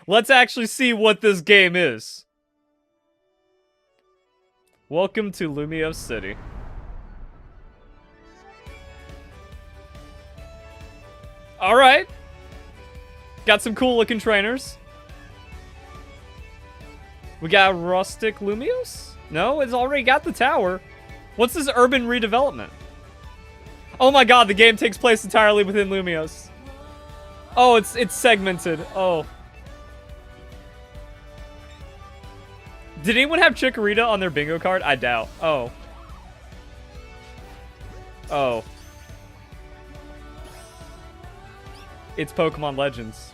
Let's actually see what this game is. Welcome to Lumiose City. Alright. Got some cool looking trainers. We got rustic Lumiose? No, it's already got the tower. What's this urban redevelopment? Oh my god, the game takes place entirely within Lumiose. Oh, it's segmented. Oh. Did anyone have Chikorita on their bingo card? I doubt. Oh. Oh. It's Pokemon Legends.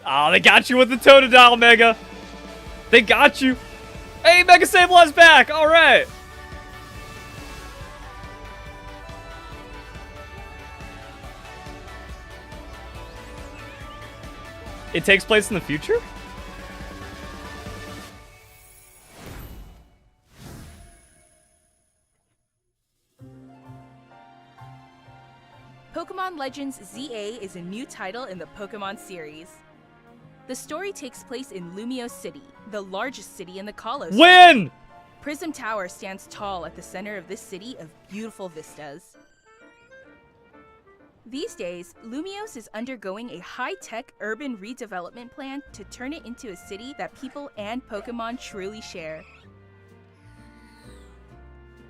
Oh, they got you with the Totodile Mega. They got you. Hey, Mega Sableye's back. All right. It takes place in the future? Pokemon Legends ZA is a new title in the Pokemon series. The story takes place in Lumiose City, the largest city in the Kalos. Win! Prism Tower stands tall at the center of this city of beautiful vistas. These days, Lumiose is undergoing a high-tech urban redevelopment plan to turn it into a city that people and Pokemon truly share.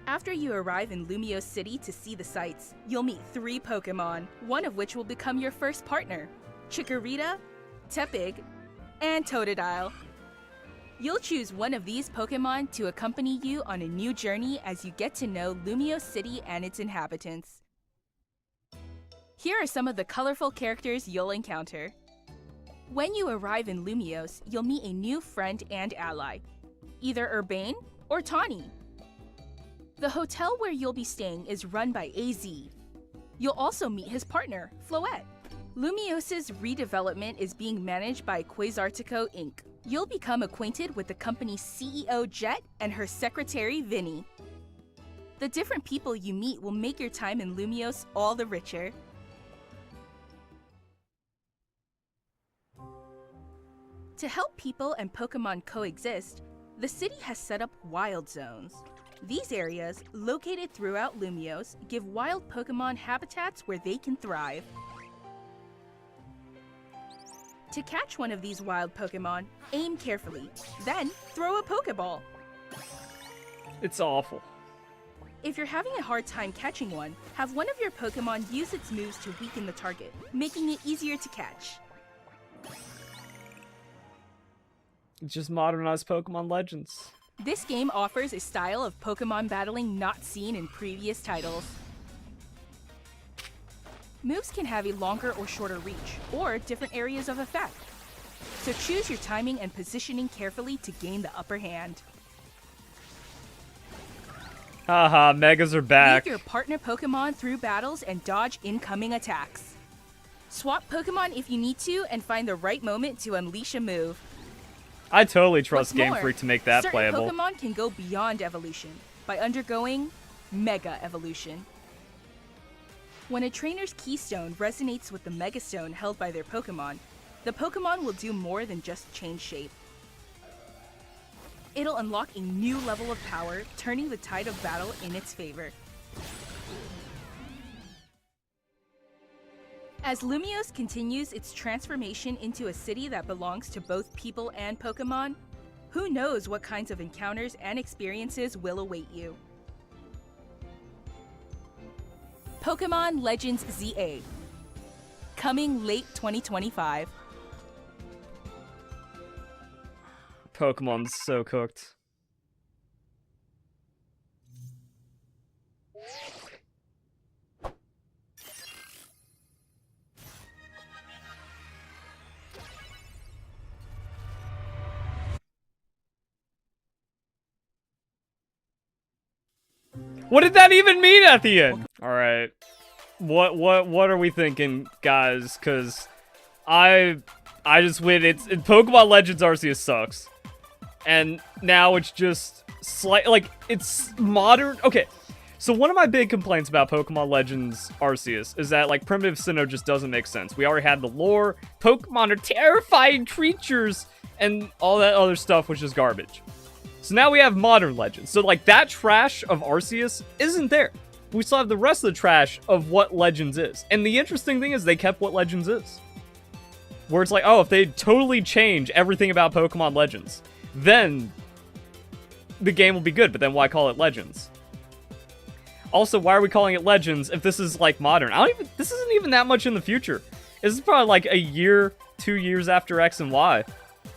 After you arrive in Lumiose City to see the sights, you'll meet 3 Pokemon, one of which will become your first partner: Chikorita, Tepig, and Totodile. You'll choose one of these Pokemon to accompany you on a new journey as you get to know Lumiose City and its inhabitants. Here are some of the colorful characters you'll encounter. When you arrive in Lumiose, you'll meet a new friend and ally, either Urbane or Tawny. The hotel where you'll be staying is run by AZ. You'll also meet his partner, Floette. Lumiose's redevelopment is being managed by Quasartico Inc. You'll become acquainted with the company's CEO Jet and her secretary Vinny. The different people you meet will make your time in Lumiose all the richer. To help people and Pokemon coexist, the city has set up wild zones. These areas, located throughout Lumiose, give wild Pokemon habitats where they can thrive. To catch one of these wild Pokemon, aim carefully, then throw a Pokeball. It's awful. If you're having a hard time catching one, have one of your Pokemon use its moves to weaken the target, making it easier to catch. It's just modernized Pokemon Legends. This game offers a style of Pokemon battling not seen in previous titles. Moves can have a longer or shorter reach, or different areas of effect. So choose your timing and positioning carefully to gain the upper hand. Haha, Megas are back. Lead your partner Pokemon through battles and dodge incoming attacks. Swap Pokemon if you need to and find the right moment to unleash a move. I totally trust What's Game more, Freak to make that certain playable. Pokemon can go beyond evolution by undergoing Mega Evolution. When a trainer's Keystone resonates with the Mega Stone held by their Pokemon, the Pokemon will do more than just change shape. It'll unlock a new level of power, turning the tide of battle in its favor. As Lumiose continues its transformation into a city that belongs to both people and Pokemon, who knows what kinds of encounters and experiences will await you. Pokemon Legends ZA, coming late 2025. Pokemon's so cooked. What did that even mean at the end? All right. What are we thinking, guys? Cuz I just win. It's Pokemon Legends Arceus sucks. And now it's just like it's modern. Okay. So one of my big complaints about Pokemon Legends Arceus is that like Primitive Sinnoh just doesn't make sense. We already had the lore, Pokemon are terrifying creatures, and all that other stuff which is garbage. So now we have modern Legends. So like that trash of Arceus isn't there. We still have the rest of the trash of what Legends is. And the interesting thing is they kept what Legends is. Where it's like, oh, if they totally change everything about Pokemon Legends, then the game will be good, but then why call it Legends? Also, why are we calling it Legends if this is like modern? This isn't even that much in the future. This is probably like a year, 2 years after X and Y,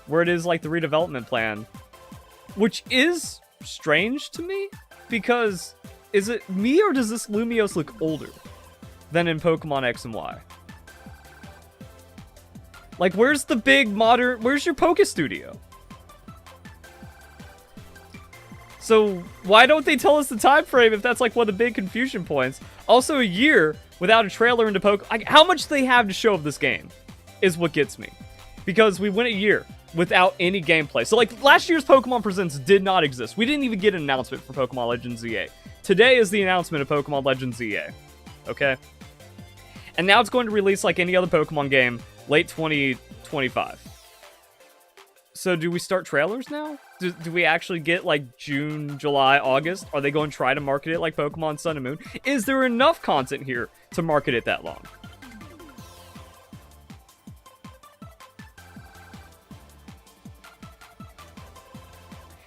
where it is like the redevelopment plan. Which is strange to me, because is it me or does this Lumiose look older than in Pokemon X and Y? Like, where's the big modern, where's your Poke Studio? So why don't they tell us the time frame if that's like one of the big confusion points? Also, a year without a trailer into Pokemon, like, how much they have to show of this game is what gets me. Because we went a year without any gameplay. So like last year's Pokemon Presents did not exist. We didn't even get an announcement for Pokemon Legends ZA. Today is the announcement of Pokemon Legends ZA. Okay? And now it's going to release like any other Pokemon game late 2025. So do we start trailers now? Do we actually get like June, July, August? Are they going to try to market it like Pokemon Sun and Moon? Is there enough content here to market it that long?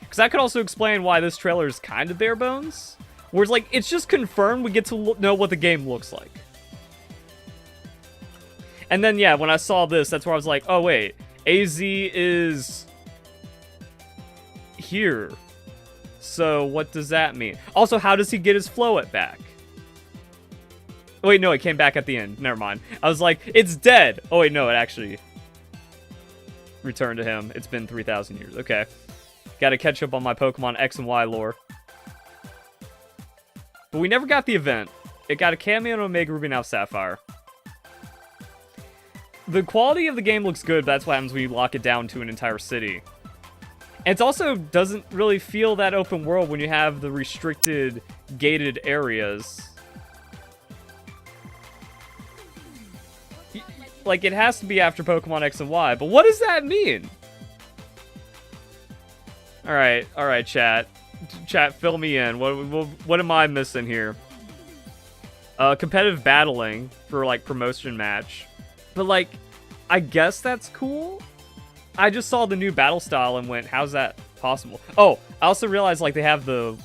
Because that could also explain why this trailer is kind of bare bones. Where it's like, it's just confirmed we get to know what the game looks like. And then, yeah, when I saw this, that's where I was like, oh, wait. AZ is here. So what does that mean? Also, how does he get his Floette back? Oh, wait, no, it came back at the end. Never mind. I was like, it's dead. Oh, wait, no, it actually returned to him. It's been 3,000 years. Okay. Gotta catch up on my Pokemon X and Y lore. But we never got the event. It got a cameo in Omega Ruby, now Sapphire. The quality of the game looks good, but that's what happens when you lock it down to an entire city. And it also doesn't really feel that open world when you have the restricted, gated areas. Like, it has to be after Pokemon X and Y, but what does that mean? Alright, chat. Chat, fill me in. What am I missing here? Competitive battling for, like, promotion match. But, like, I guess that's cool? I just saw the new battle style and went, how's that possible? Oh, I also realized, like, they have the...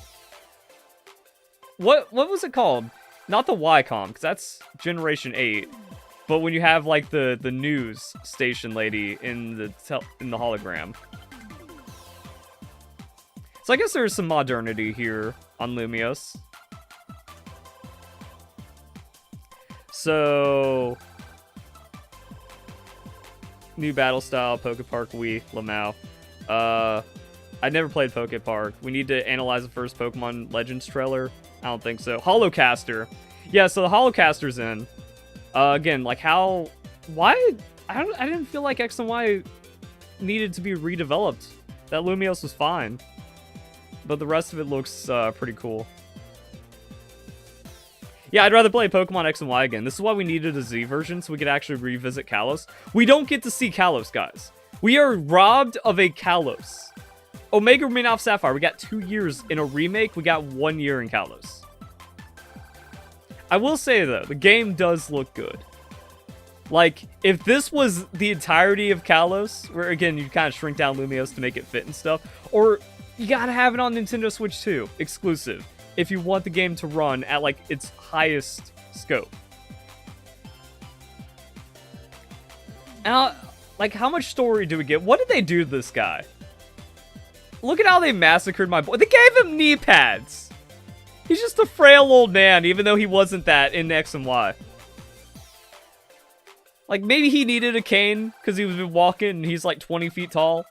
What was it called? Not the YCOM, because that's Generation 8. But when you have, like, the news station lady in the hologram. So I guess there's some modernity here on Lumiose. So... New battle style, Pokepark, Wii, Lamau. I never played Pokepark. We need to analyze the first Pokemon Legends trailer. I don't think so. Holocaster. Yeah, so the Holocaster's in. Again, like how... Why? I didn't feel like X and Y needed to be redeveloped. That Lumiose was fine. But the rest of it looks pretty cool. Yeah, I'd rather play Pokemon X and Y again. This is why we needed a Z version, so we could actually revisit Kalos. We don't get to see Kalos, guys. We are robbed of a Kalos. Omega Ruby Alpha Sapphire, we got 2 years in a remake. We got 1 year in Kalos. I will say, though, the game does look good. Like, if this was the entirety of Kalos, where, again, you kind of shrink down Lumiose to make it fit and stuff, or you gotta have it on Nintendo Switch 2, exclusive, if you want the game to run at, like, its highest scope. And, like, how much story do we get? What did they do to this guy? Look at how they massacred my boy. They gave him knee pads. He's just a frail old man, even though he wasn't that in X and Y. Like, maybe he needed a cane because he was walking and he's like 20 feet tall.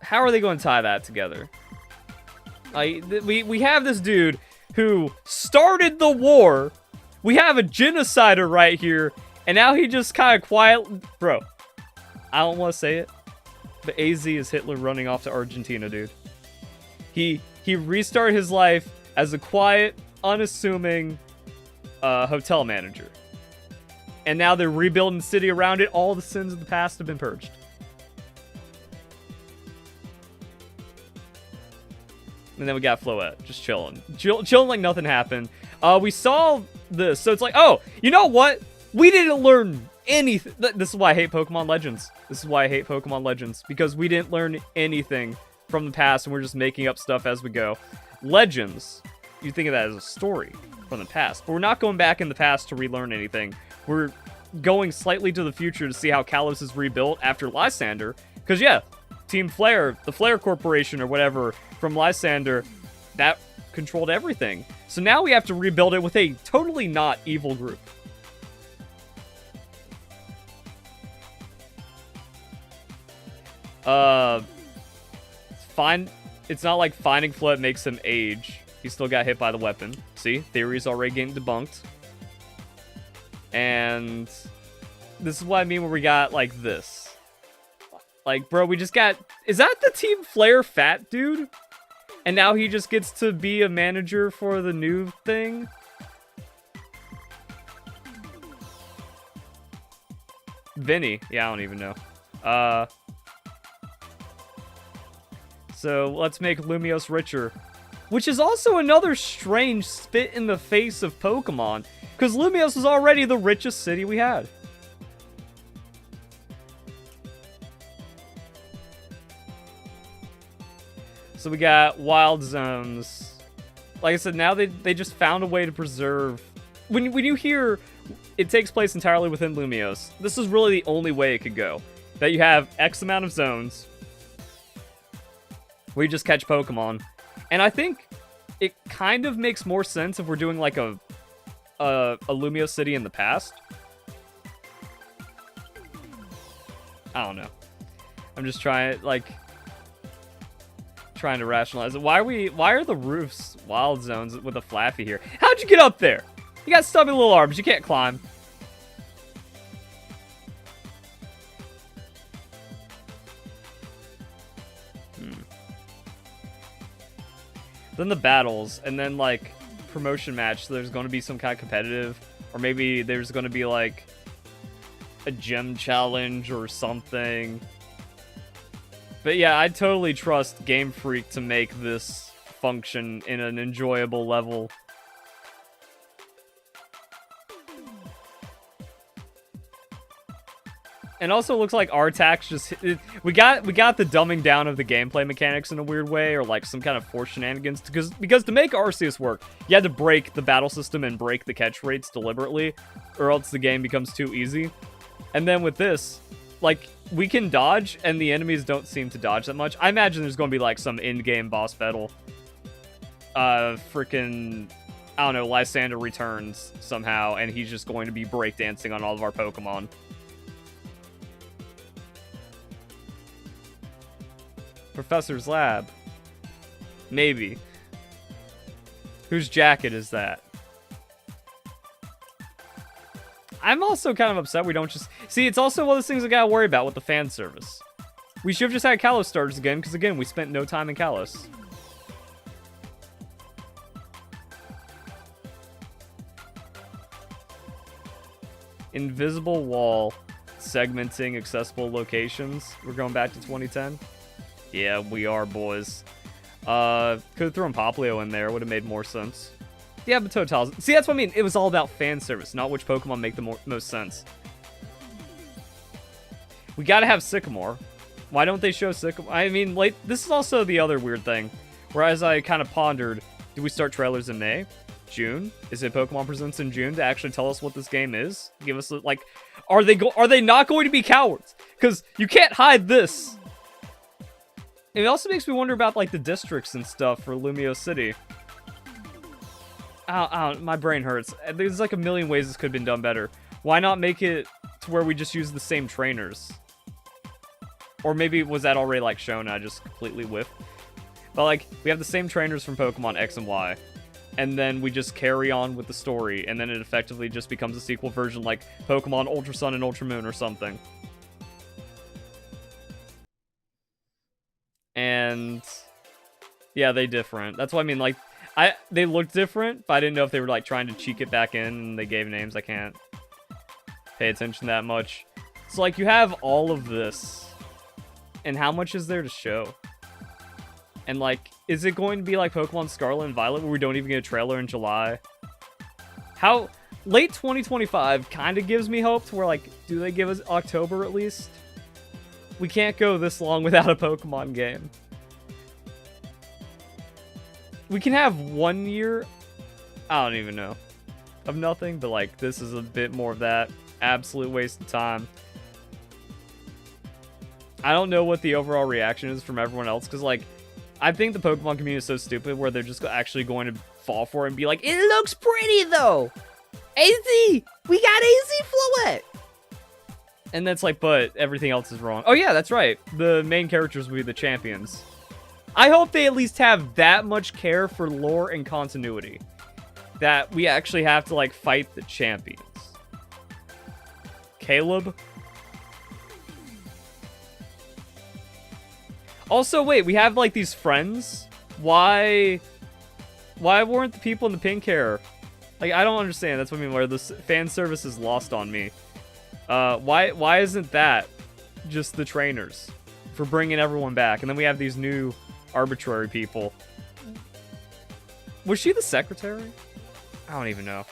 How are they going to tie that together? We have this dude who started the war. We have a genocider right here, and now he just kind of quiet. Bro, I don't want to say it, but AZ is Hitler running off to Argentina, dude. He restarted his life as a quiet, unassuming hotel manager. And now they're rebuilding the city around it. All the sins of the past have been purged. And then we got Floette, just chilling. Chilling like nothing happened. We saw this, so it's like, oh, you know what? We didn't learn anything. This is why I hate Pokemon Legends. This is why I hate Pokemon Legends. Because we didn't learn anything from the past, and we're just making up stuff as we go. Legends, you think of that as a story from the past. But we're not going back in the past to relearn anything. We're going slightly to the future to see how Kalos is rebuilt after Lysander. Because, yeah, Team Flare, the Flare Corporation or whatever from Lysander, that controlled everything. So now we have to rebuild it with a totally not evil group. It's not like finding Floette makes him age. He still got hit by the weapon. See? Theory's already getting debunked. And this is what I mean when we got, like, this. Like, bro, we just got... Is that the Team Flare fat dude? And now he just gets to be a manager for the new thing? Vinny. Yeah, I don't even know. So, let's make Lumios richer. Which is also another strange spit in the face of Pokemon. Because Lumios was already the richest city we had. So we got wild zones. Like I said, now they just found a way to preserve... When you hear it takes place entirely within Lumios, this is really the only way it could go. That you have X amount of zones where you just catch Pokemon. And I think it kind of makes more sense if we're doing like a Lumios city in the past. I don't know. I'm just trying to rationalize it. Why are the roofs wild zones with a Flaffy here? How'd you get up there? You got stubby little arms. You can't climb. Then the battles, and then like promotion match. So there's going to be some kind of competitive, or maybe there's going to be like a gym challenge or something. But yeah, I totally trust Game Freak to make this function in an enjoyable level. And also, it looks like Artax just... We got the dumbing down of the gameplay mechanics in a weird way, or like some kind of force shenanigans. Because to make Arceus work, you had to break the battle system and break the catch rates deliberately, or else the game becomes too easy. And then with this, like, we can dodge, and the enemies don't seem to dodge that much. I imagine there's going to be like some in-game boss battle. Freaking... I don't know, Lysander returns somehow, and he's just going to be breakdancing on all of our Pokemon. Professor's lab. Maybe. Whose jacket is that? I'm also kind of upset we don't just... See, it's also one of those things I gotta worry about with the fan service. We should have just had Kalos starters again, because again, we spent no time in Kalos. Invisible wall. Segmenting accessible locations. We're going back to 2010. Yeah, we are, boys. Could have thrown Poplio in there. Would have made more sense. Yeah, but Totals. See, that's what I mean. It was all about fan service, not which Pokemon make the most sense. We gotta have Sycamore. Why don't they show Sycamore? I mean, like, this is also the other weird thing. Whereas I kind of pondered, do we start trailers in May? June? Is it Pokemon Presents in June to actually tell us what this game is? Give us, like, are they not going to be cowards? Because you can't hide this. It also makes me wonder about, like, the districts and stuff for Lumiose City. My brain hurts. There's, like, a million ways this could have been done better. Why not make it to where we just use the same trainers? Or maybe was that already, like, shown and I just completely whiffed? But, like, we have the same trainers from Pokemon X and Y. And then we just carry on with the story. And then it effectively just becomes a sequel version like Pokemon Ultra Sun and Ultra Moon or something. And... yeah, they different. That's what I mean, like... they looked different, but I didn't know if they were, like, trying to cheek it back in and they gave names. I can't pay attention that much. So, like, you have all of this. And how much is there to show? And, like, is it going to be like Pokemon Scarlet and Violet where we don't even get a trailer in July? How... late 2025 kind of gives me hope to where, like, do they give us October at least? We can't go this long without a Pokemon game. We can have 1 year... I don't even know. Of nothing, but, like, this is a bit more of that. Absolute waste of time. I don't know what the overall reaction is from everyone else, because, like, I think the Pokemon community is so stupid where they're just actually going to fall for it and be like, it looks pretty, though! AZ! We got AZ Floette! And that's like, but everything else is wrong. Oh, yeah, that's right. The main characters will be the champions. I hope they at least have that much care for lore and continuity. That we actually have to, like, fight the champions. Caleb? Also, wait, we have, like, these friends? Why weren't the people in the pink hair? Like, I don't understand. That's what I mean, where this fan service is lost on me. Why isn't that just the trainers for bringing everyone back? And then we have these new arbitrary people. Was she the secretary? I don't even know.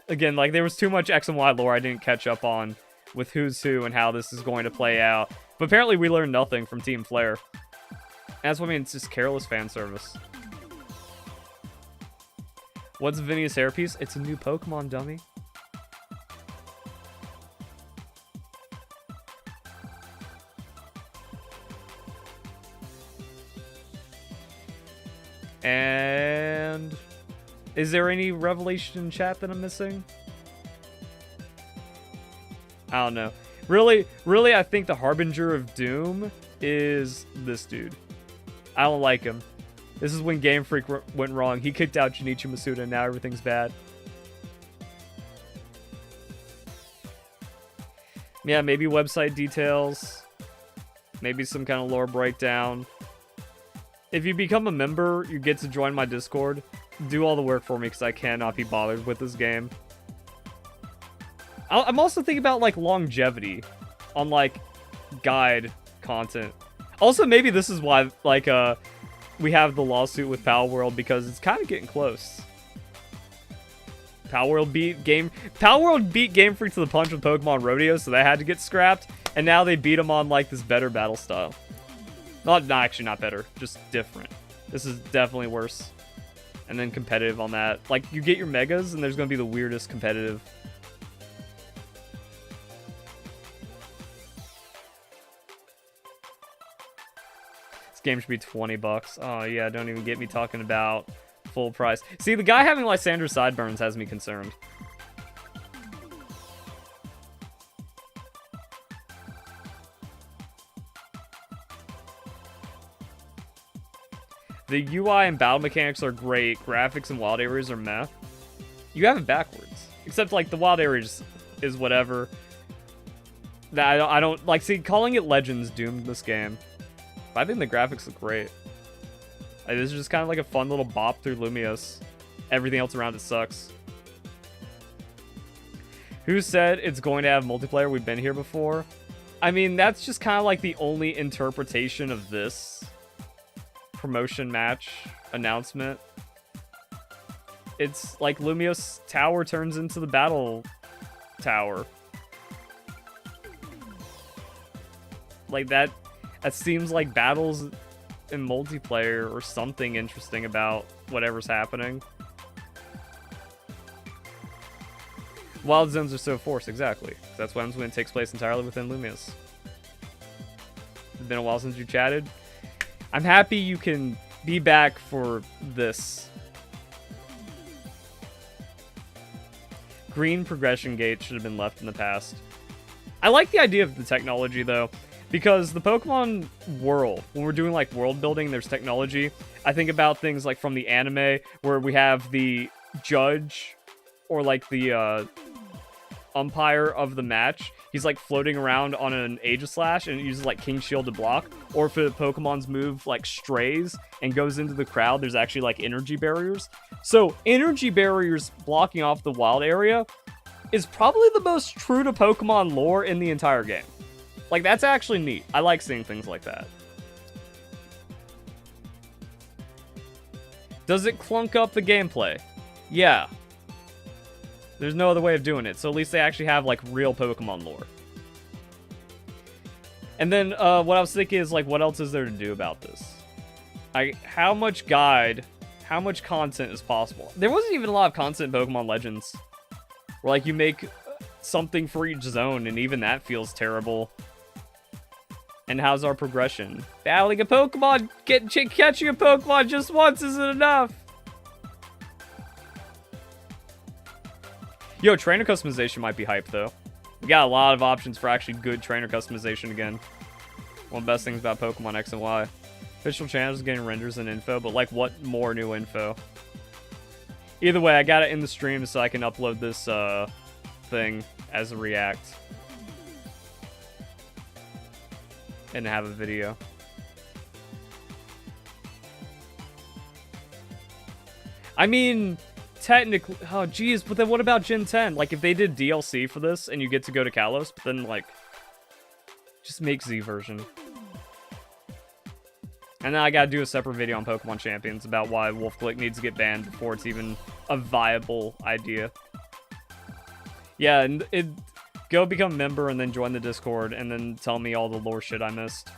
Again, like, there was too much X and Y lore I didn't catch up on with who's who and how this is going to play out. But apparently we learned nothing from Team Flare. And that's what I mean, it's just careless fan service. What's Vinny's hairpiece? It's a new Pokemon, dummy. And... is there any revelation in chat that I'm missing? I don't know. Really, I think the Harbinger of Doom is this dude. I don't like him. This is when Game Freak went wrong. He kicked out Junichi Masuda and now everything's bad. Yeah, maybe website details. Maybe some kind of lore breakdown. If you become a member, you get to join my Discord. Do all the work for me because I cannot be bothered with this game. I'm also thinking about, like, longevity on, like, guide content. Also, maybe this is why, like, we have the lawsuit with Power World, because it's kind of getting close. Power World beat Game Freak to the punch with Pokemon Rodeo, so they had to get scrapped, and now they beat them on, like, this better battle style. Actually not better, just different. This is definitely worse. And then competitive on that. Like, you get your Megas, and there's going to be the weirdest competitive. This game should be $20. Oh, yeah, don't even get me talking about full price. See, the guy having Lysander sideburns has me concerned. The UI and battle mechanics are great. Graphics and wild areas are meh. You have it backwards. Except, like, the wild areas is whatever. That I don't like, see, calling it Legends doomed this game. But I think the graphics look great. Like, this is just kind of like a fun little bop through Lumios. Everything else around it sucks. Who said it's going to have multiplayer? We've been here before. I mean, that's just kind of like the only interpretation of this promotion match announcement. It's like Lumios Tower turns into the Battle Tower. Like that seems like battles in multiplayer or something interesting about whatever's happening. Wild zones are so forced, exactly. That's when it takes place entirely within Lumios. It's been a while since you chatted. I'm happy you can be back for this. Green progression gate should have been left in the past. I like the idea of the technology, though. Because the Pokemon world, when we're doing like world building, there's technology. I think about things like from the anime where we have the judge or like the umpire of the match. He's like floating around on an Aegislash and it uses like King Shield to block. Or if the Pokemon's move like strays and goes into the crowd, there's actually like energy barriers. So energy barriers blocking off the wild area is probably the most true to Pokemon lore in the entire game. Like, that's actually neat. I like seeing things like that. Does it clunk up the gameplay? Yeah. There's no other way of doing it, so at least they actually have, like, real Pokemon lore. And then, what I was thinking is, like, what else is there to do about this? How much content is possible? There wasn't even a lot of content in Pokemon Legends. Where, like, you make something for each zone, and even that feels terrible. And how's our progression? Battling a Pokemon, catching a Pokemon just once isn't enough. Yo, trainer customization might be hype though. We got a lot of options for actually good trainer customization again. One of the best things about Pokemon X and Y. Official channels getting renders and info, but like what more new info? Either way, I got it in the stream so I can upload this thing as a react. And have a video. I mean, technically, oh geez, but then what about Gen 10? Like if they did DLC for this and you get to go to Kalos, but then like, just make Z version. And then I gotta do a separate video on Pokemon Champions about why Wolf Click needs to get banned before it's even a viable idea. Yeah, and go become a member and then join the Discord and then tell me all the lore shit I missed.